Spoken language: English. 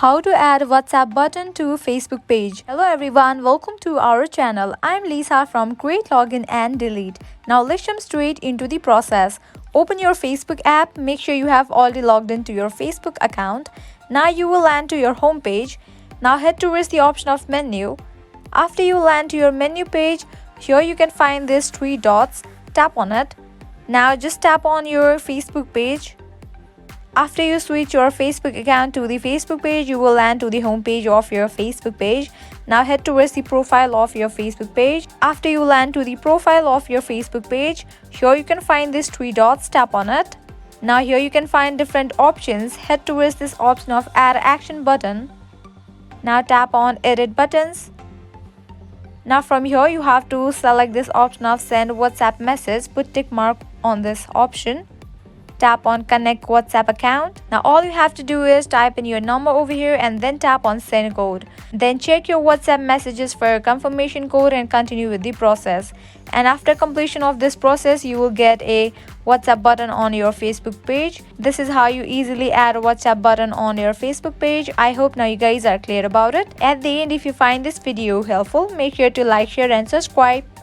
How to add WhatsApp button to Facebook page. Hello everyone, welcome to our channel. I'm Lisa from Create Login and Delete. Now let's jump straight into the process. Open your Facebook app, make sure you have already logged into your Facebook account. Now you will land to your home page. Now head towards the option of menu. After you land to your menu page, here you can find these three dots. Tap on it. Now just tap on your Facebook page. After you switch your Facebook account to the Facebook page, you will land to the home page of your Facebook page. Now head towards the profile of your Facebook page. After you land to the profile of your Facebook page, here you can find these three dots. Tap on it. Now here you can find different options. Head towards this option of add action button. Now tap on edit buttons. Now from here you have to select this option of send WhatsApp message. Put tick mark on this option. Tap on connect WhatsApp account. Now all you have to do is type in your number over here and then tap on send code. Then check your WhatsApp messages for your confirmation code and continue with the process. And after completion of this process, you will get a WhatsApp button on your Facebook page. This is how you easily add a WhatsApp button on your Facebook page. I hope now you guys are clear about it. At the end, if you find this video helpful, make sure to like, share and subscribe.